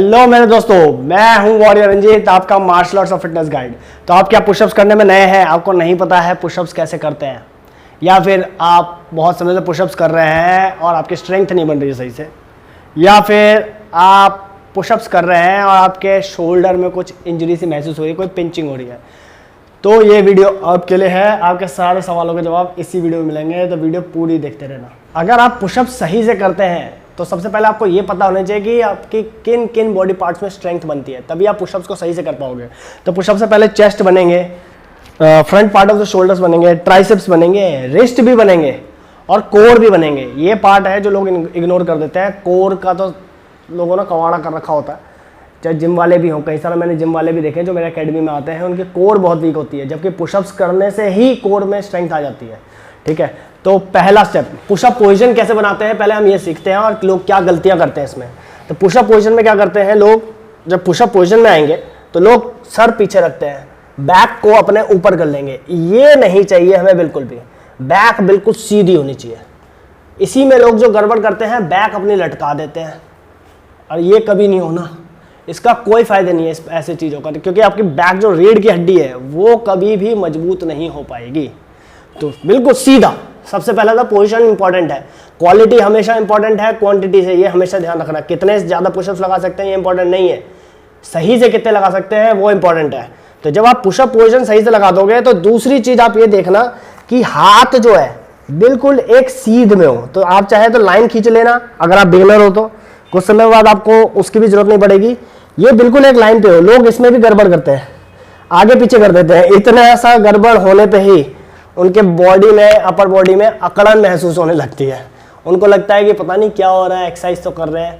Hello मेरे दोस्तों, मैं हूं वॉरियर रंजीत, आपका मार्शल आर्ट्स और फिटनेस गाइड। तो आप क्या पुशअप्स करने में नए हैं, आपको नहीं पता है पुशअप्स कैसे करते हैं, या फिर आप बहुत समय से पुशअप्स कर रहे हैं और आपकी स्ट्रेंथ नहीं बन रही है सही से, या फिर आप पुशअप्स कर रहे हैं और आपके शोल्डर में कुछ इंजरी सी महसूस हो रही है, कोई पिंचिंग हो रही है, तो ये वीडियो आपके लिए है। आपके सारे सवालों के जवाब इसी वीडियो में मिलेंगे, तो वीडियो पूरी देखते रहना। अगर आप पुशअप्स सही से करते हैं तो सबसे पहले आपको ये पता होना चाहिए कि आपकी किन किन बॉडी पार्ट्स में स्ट्रेंथ बनती है, तभी आप पुशअप्स को सही से कर पाओगे। तो पुशअप से पहले चेस्ट बनेंगे, front part of the shoulders बनेंगे, ट्राइसेप्स बनेंगे, रिस्ट भी बनेंगे और कोर भी बनेंगे। ये पार्ट है जो लोग इग्नोर कर देते हैं। कोर का तो लोगों ने कवाड़ा कर रखा होता है, चाहे जिम वाले भी हों। कई सारे मैंने जिम वाले भी देखे जो मेरे अकेडमी में आते हैं, उनकी कोर बहुत वीक होती है, जबकि पुशअप्स करने से ही कोर में स्ट्रेंथ आ जाती है। ठीक है, तो पहला स्टेप, पुशअप पोजीशन कैसे बनाते हैं पहले हम ये सीखते हैं, और लोग क्या गलतियां करते हैं इसमें। तो पुशअप पोजीशन में क्या करते हैं लोग, जब पुशअप पोजीशन में आएंगे तो लोग सर पीछे रखते हैं, बैक को अपने ऊपर कर लेंगे। ये नहीं चाहिए हमें बिल्कुल भी, बैक बिल्कुल सीधी होनी चाहिए। इसी में लोग जो गड़बड़ करते हैं, बैक अपनी लटका देते हैं, और ये कभी नहीं होना। इसका कोई फायदा नहीं है इस ऐसे चीज़ों का, क्योंकि आपकी बैक जो रीढ़ की हड्डी है वो कभी भी मजबूत नहीं हो पाएगी। तो बिल्कुल सीधा, सबसे पहला तो पोजीशन इंपॉर्टेंट है। क्वालिटी हमेशा इंपॉर्टेंट है, क्वांटिटी से ये हमेशा ध्यान रखना। कितने ज़्यादा पुशअप्स लगा सकते हैं ये इंपॉर्टेंट नहीं है, सही से कितने लगा सकते हैं वो इंपॉर्टेंट है। तो जब आप पुशअप पोजीशन सही से लगा दोगे तो दूसरी चीज़ आप ये देखना कि हाथ जो है बिल्कुल एक सीध में हो। तो आप चाहे तो लाइन खींच लेना, अगर आप बिगिनर हो तो कुछ समय बाद आपको उसकी भी जरूरत नहीं पड़ेगी। ये बिल्कुल एक लाइन पे हो। लोग इसमें भी गड़बड़ करते हैं, आगे पीछे कर देते हैं। इतना ऐसा गड़बड़ होने पे ही उनके बॉडी में, अपर बॉडी में अकड़न महसूस होने लगती है। उनको लगता है कि पता नहीं क्या हो रहा है, एक्सरसाइज तो कर रहे हैं,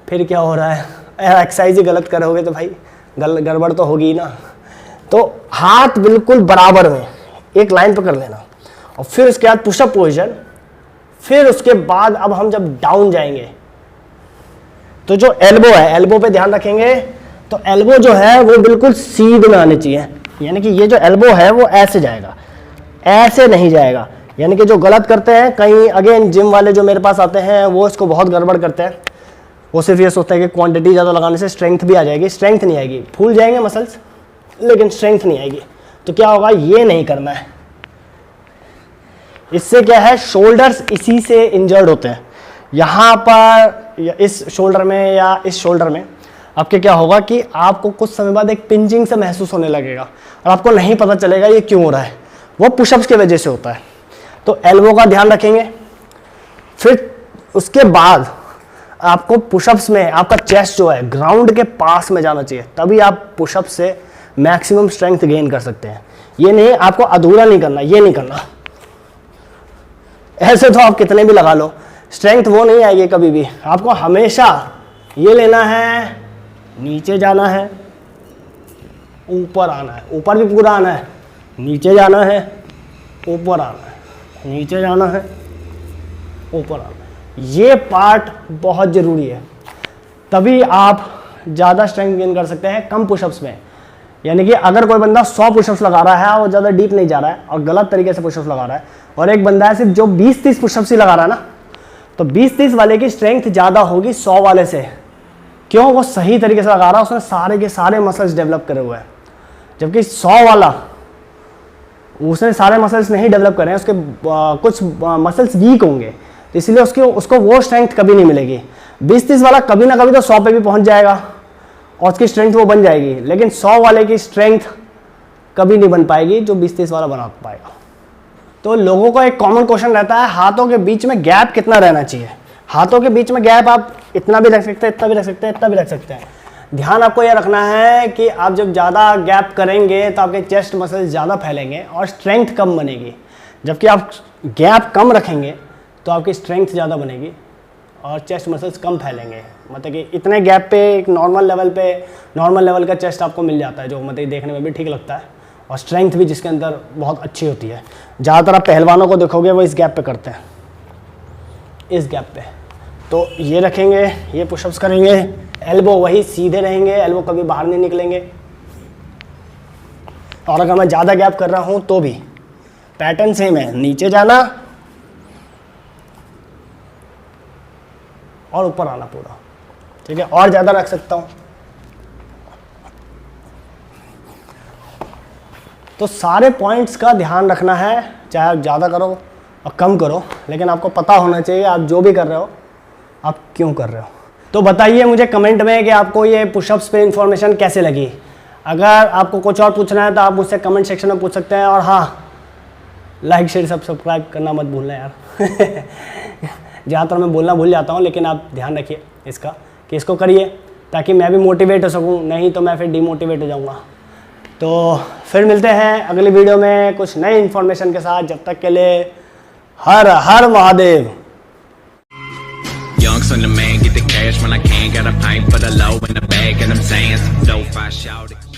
फिर क्या हो रहा है। एक्सरसाइज ही गलत करोगे तो भाई गड़बड़ तो होगी ना। तो हाथ बिल्कुल बराबर में एक लाइन पे कर लेना, और फिर उसके बाद पुशअप पोजीशन। फिर उसके बाद अब हम जब डाउन जाएंगे तो जो एल्बो है, एल्बो पे ध्यान रखेंगे। तो एल्बो जो है वो बिल्कुल सीध में आनी चाहिए, यानी कि ये जो एल्बो है वो ऐसे जाएगा, ऐसे नहीं जाएगा। यानी कि जो गलत करते हैं, कहीं अगेन जिम वाले जो मेरे पास आते हैं वो इसको बहुत गड़बड़ करते हैं। वो सिर्फ ये सोचते हैं कि क्वांटिटी ज़्यादा लगाने से स्ट्रेंथ भी आ जाएगी। स्ट्रेंथ नहीं आएगी, फूल जाएंगे मसल्स लेकिन स्ट्रेंथ नहीं आएगी। तो क्या होगा, ये नहीं करना है। इससे क्या है, शोल्डर्स इसी से इंजर्ड होते हैं। यहाँ पर या इस शोल्डर में या इस शोल्डर में आपके क्या होगा कि आपको कुछ समय बाद एक पिंचिंग से महसूस होने लगेगा, और आपको नहीं पता चलेगा ये क्यों हो रहा है। वो पुशअप्स की वजह से होता है। तो एल्बो का ध्यान रखेंगे। फिर उसके बाद आपको पुशअप्स में आपका चेस्ट जो है ग्राउंड के पास में जाना चाहिए, तभी आप पुशअप से मैक्सिमम स्ट्रेंथ गेन कर सकते हैं। ये नहीं, आपको अधूरा नहीं करना, ये नहीं करना। ऐसे तो आप कितने भी लगा लो, स्ट्रेंथ वो नहीं आएगी कभी भी। आपको हमेशा ये लेना है, नीचे जाना है, ऊपर आना है, ऊपर भी पूरा आना है, नीचे जाना है, ऊपर आना है, नीचे जाना है, ऊपर आना है। ये पार्ट बहुत ज़रूरी है, तभी आप ज़्यादा स्ट्रेंथ गेन कर सकते हैं कम पुशअप्स में। यानी कि अगर कोई बंदा 100 पुशअप्स लगा रहा है और ज़्यादा डीप नहीं जा रहा है और गलत तरीके से पुशअप्स लगा रहा है, और एक बंदा है सिर्फ जो 20-30 पुशअप्स ही लगा रहा है ना, तो 20-30 वाले की स्ट्रेंथ ज़्यादा होगी 100 वाले से। क्यों, वो सही तरीके से लगा रहा है, उसने सारे के सारे मसल्स डेवलप करे हुए हैं। जबकि 100 वाला उसने सारे मसल्स नहीं डेवलप करे हैं, उसके कुछ मसल्स वीक होंगे, तो इसलिए उसको वो स्ट्रेंथ कभी नहीं मिलेगी। 20-30 वाला कभी ना कभी तो 100 पे भी पहुंच जाएगा और उसकी स्ट्रेंथ वो बन जाएगी, लेकिन 100 वाले की स्ट्रेंथ कभी नहीं बन पाएगी जो 20-30 वाला बना पाएगा। तो लोगों का एक कॉमन क्वेश्चन रहता है, हाथों के बीच में गैप कितना रहना चाहिए। हाथों के बीच में गैप आप इतना भी रख सकते हैं, इतना भी रख सकते हैं, इतना भी रख सकते हैं। ध्यान आपको यह रखना है कि आप जब ज़्यादा गैप करेंगे तो आपके चेस्ट मसल्स ज़्यादा फैलेंगे और स्ट्रेंथ कम बनेगी, जबकि आप गैप कम रखेंगे तो आपकी स्ट्रेंथ ज़्यादा बनेगी और चेस्ट मसल्स कम फैलेंगे। मतलब कि इतने गैप पे एक नॉर्मल लेवल का चेस्ट आपको मिल जाता है, जो मतलब देखने में भी ठीक लगता है, और स्ट्रेंथ भी जिसके अंदर बहुत अच्छी होती है। ज़्यादातर आप पहलवानों को देखोगे वो इस गैप पे करते हैं, इस गैप पे। तो ये रखेंगे, ये पुशअप्स करेंगे, एल्बो वही सीधे रहेंगे, एल्बो कभी बाहर नहीं निकलेंगे। और अगर मैं ज़्यादा गैप कर रहा हूँ तो भी पैटर्न सेम है, नीचे जाना और ऊपर आना पूरा। ठीक है, और ज़्यादा रख सकता हूँ, तो सारे पॉइंट्स का ध्यान रखना है, चाहे आप ज़्यादा करो और कम करो, लेकिन आपको पता होना चाहिए आप जो भी कर रहे हो आप क्यों कर रहे हो। तो बताइए मुझे कमेंट में कि आपको ये पुशअप्स पे इंफॉर्मेशन कैसे लगी। अगर आपको कुछ और पूछना है तो आप मुझसे कमेंट सेक्शन में पूछ सकते हैं। और हाँ, लाइक शेयर सब्सक्राइब करना मत भूलना यार। ज़्यादातर मैं बोलना भूल जाता हूँ, लेकिन आप ध्यान रखिए इसका कि इसको करिए ताकि मैं भी मोटिवेट हो सकूँ, नहीं तो मैं फिर डिमोटिवेट हो जाऊँगा। तो फिर मिलते हैं अगली वीडियो में कुछ नई इन्फॉर्मेशन के साथ। जब तक के लिए हर हर Mahadev. Young son of man, get the cash when I can. Got a pint for the low in the bag, and I'm saying some dope. I shout it.